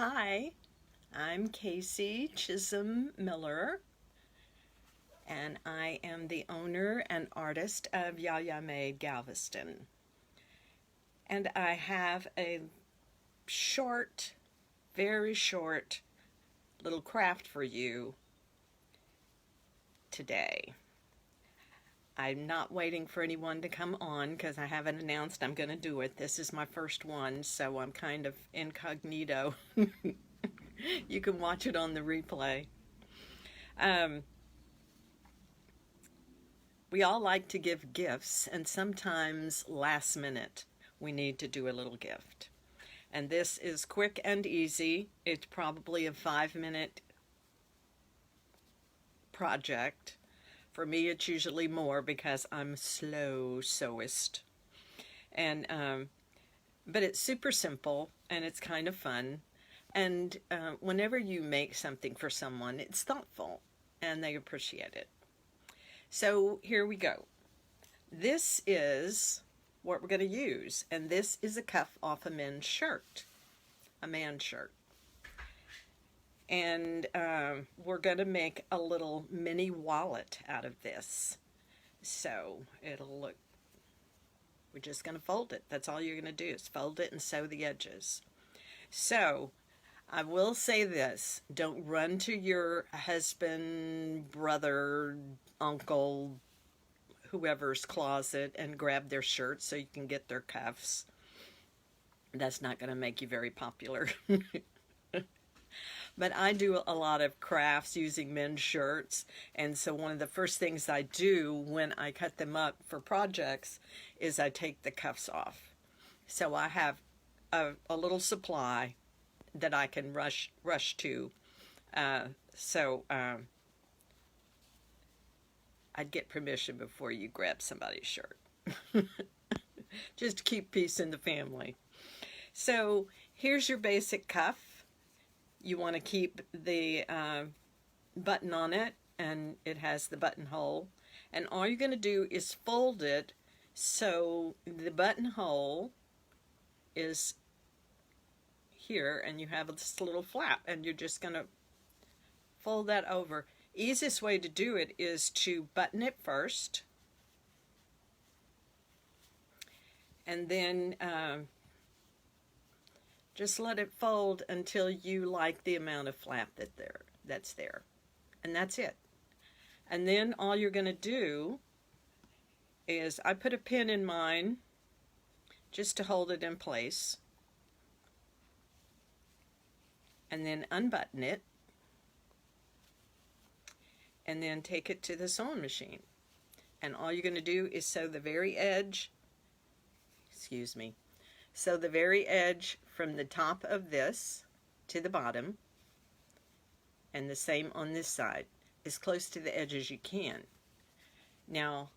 Hi, I'm Casey Chisholm Miller, and I am the owner and artist of Yaya Made Galveston. And I have a short, very short little craft for you today. I'm not waiting for anyone to come on because I haven't announced I'm going to do it. This is my first one, so I'm kind of incognito. You can watch it on the replay. We all like to give gifts, and sometimes last minute we need to do a little gift. And this is quick and easy. It's probably a 5-minute project. For me, it's usually more because I'm slow sewist. And but it's super simple and it's kind of fun. And whenever you make something for someone, it's thoughtful and they appreciate it. So here we go. This is what we're going to use, and this is a cuff off a men's shirt, a man's shirt. And we're going to make a little mini wallet out of this. So it'll look, we're just going to fold it. That's all you're going to do is fold it and sew the edges. So I will say this, don't run to your husband, brother, uncle, whoever's closet and grab their shirts so you can get their cuffs. That's not going to make you very popular. But I do a lot of crafts using men's shirts, and so one of the first things I do when I cut them up for projects is I take the cuffs off. So I have a little supply that I can rush to. I'd get permission before you grab somebody's shirt. Just to keep peace in the family. So here's your basic cuff. You want to keep the button on it, and it has the buttonhole. And all you're going to do is fold it so the buttonhole is here, and you have this little flap, and you're just going to fold that over. Easiest way to do it is to button it first, and then just let it fold until you like the amount of flap that's there. And that's it. And then all you're going to do is, I put a pin in mine just to hold it in place. And then unbutton it. And then take it to the sewing machine. And all you're going to do is sew the very edge, sew the very edge from the top of this to the bottom, and the same on this side, as close to the edge as you can. Now,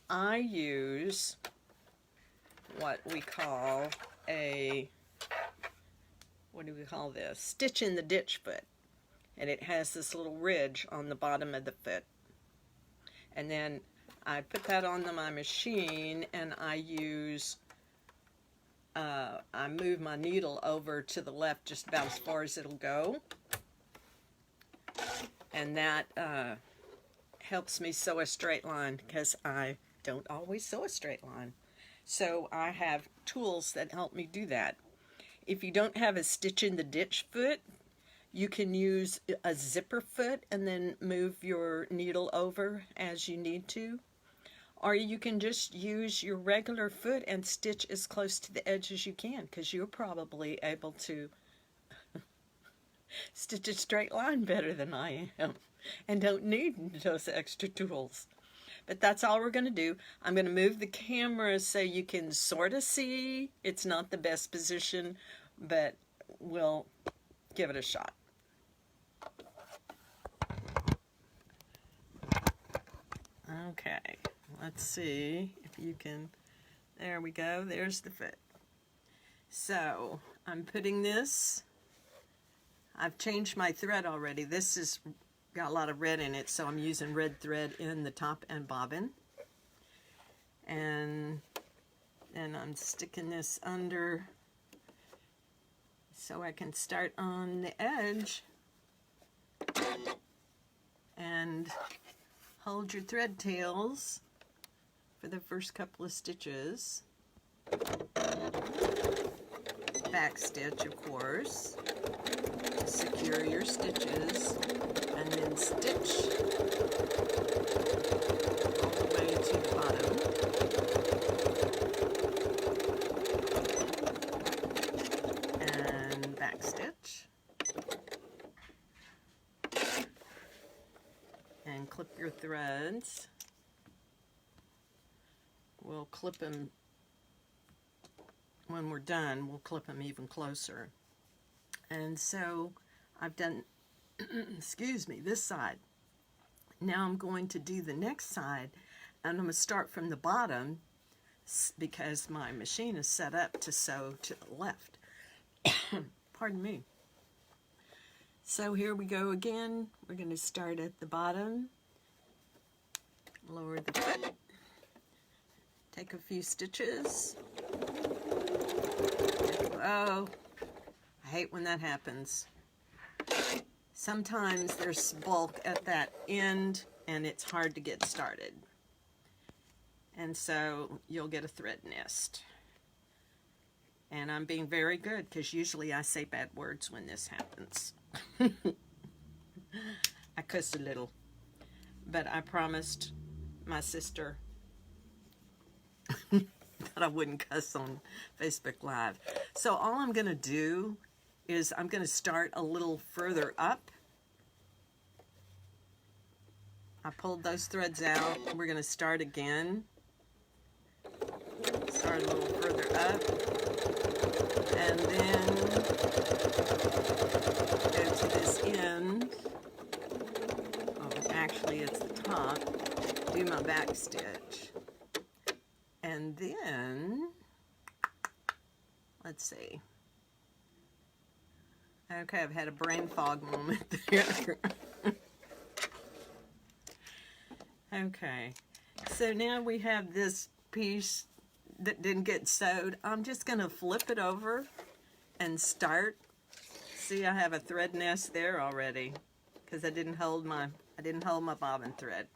I use what we call stitch in the ditch foot, and it has this little ridge on the bottom of the foot. And then I put that on my machine, and I move my needle over to the left just about as far as it'll go, and that helps me sew a straight line because I don't always sew a straight line. So I have tools that help me do that. If you don't have a stitch in the ditch foot, you can use a zipper foot and then move your needle over as you need to. Or you can just use your regular foot and stitch as close to the edge as you can, because you're probably able to stitch a straight line better than I am and don't need those extra tools. But that's all we're going to do. I'm going to move the camera so you can sort of see. It's not the best position, but we'll give it a shot. Okay. Let's see if you can, there we go, there's the foot. So I'm putting this, I've changed my thread already. This has got a lot of red in it, so I'm using red thread in the top and bobbin. And then I'm sticking this under So I can start on the edge and hold your thread tails for the first couple of stitches. Back stitch, of course, to secure your stitches, and then stitch all the way to the bottom. And back stitch. And clip your threads. We'll clip them when we're done. We'll clip them even closer. And so I've done, excuse me, this side. Now I'm going to do the next side, and I'm going to start from the bottom because my machine is set up to sew to the left. Pardon me. So here we go again. We're going to start at the bottom, lower the foot, take a few stitches. Oh, I hate when that happens. Sometimes there's bulk at that end and it's hard to get started. And so you'll get a thread nest. And I'm being very good because usually I say bad words when this happens. I cuss a little. But I promised my sister that I wouldn't cuss on Facebook Live. So all I'm going to do is I'm going to start a little further up. I pulled those threads out. We're going to start again. Start a little further up. And then go to this end. Oh, actually it's the top. Do my back stitch. And then, let's see. Okay, I've had a brain fog moment there. Okay, so now we have this piece that didn't get sewed. I'm just going to flip it over and start. See, I have a thread nest there already because I didn't hold my bobbin thread.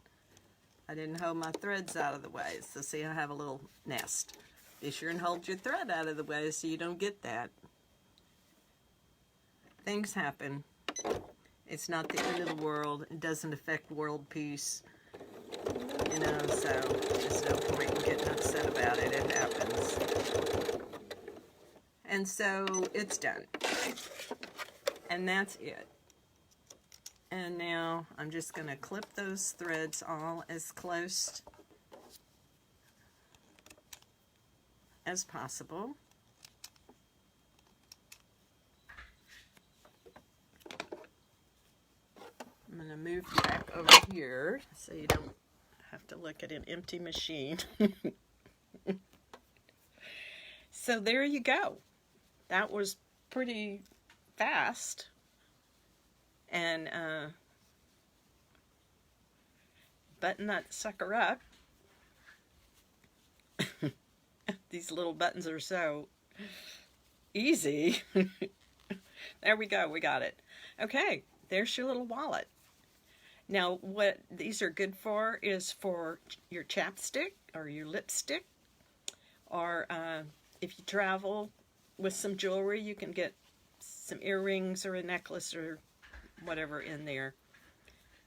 I didn't hold my threads out of the way, so see, I have a little nest. Be sure and hold your thread out of the way so you don't get that. Things happen. It's not the end of the world. It doesn't affect world peace. You know, so there's no point in getting upset about it. It happens. And so it's done. And that's it. And now I'm just going to clip those threads all as close as possible. I'm going to move you back over here so you don't have to look at an empty machine. So there you go. That was pretty fast. And button that sucker up. These little buttons are so easy. There we go, we got it. Okay, there's your little wallet. Now what these are good for is for your chapstick or your lipstick, or if you travel with some jewelry, you can get some earrings or a necklace or whatever in there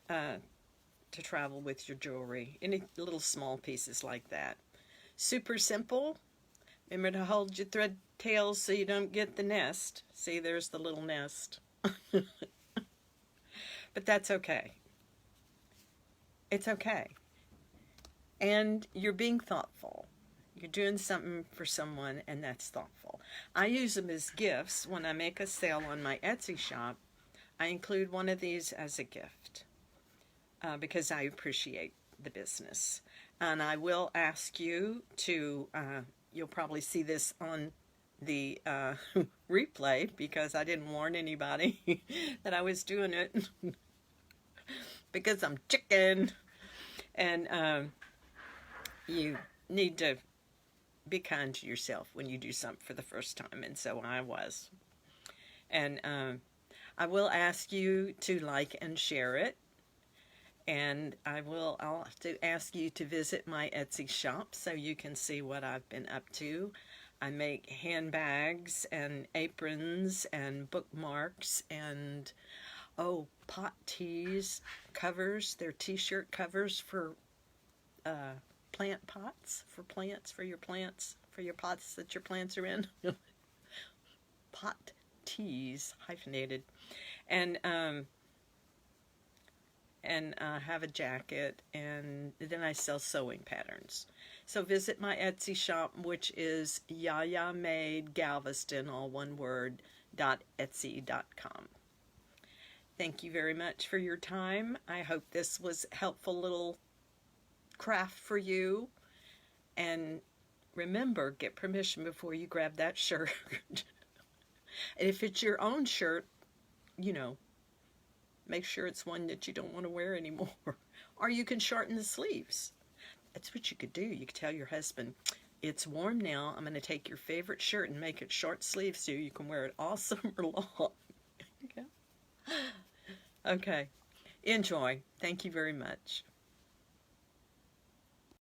to travel with your jewelry. Any little small pieces like that. Super simple. Remember to hold your thread tails so you don't get the nest. See, there's the little nest. But that's okay. It's okay. And you're being thoughtful. You're doing something for someone, and that's thoughtful. I use them as gifts. When I make a sale on my Etsy shop, I include one of these as a gift because I appreciate the business. And I will ask you to, you'll probably see this on the replay because I didn't warn anybody that I was doing it because I'm chicken. And you need to be kind to yourself when you do something for the first time, and so I was. And I will ask you to like and share it. And I'll have to ask you to visit my Etsy shop so you can see what I've been up to. I make handbags and aprons and bookmarks and, oh, pot tees covers. They're t-shirt covers for plant pots, for plants, for your plants, for your pots that your plants are in. Pot tees, hyphenated. And have a jacket, and then I sell sewing patterns. So visit my Etsy shop, which is Yaya Made Galveston, all one word, .etsy.com. Thank you very much for your time. I hope this was a helpful little craft for you. And remember, get permission before you grab that shirt. And if it's your own shirt, you know, make sure it's one that you don't want to wear anymore. Or you can shorten the sleeves. That's what you could do. You could tell your husband, it's warm now. I'm going to take your favorite shirt and make it short sleeves so you can wear it all summer long. Okay. Enjoy. Thank you very much.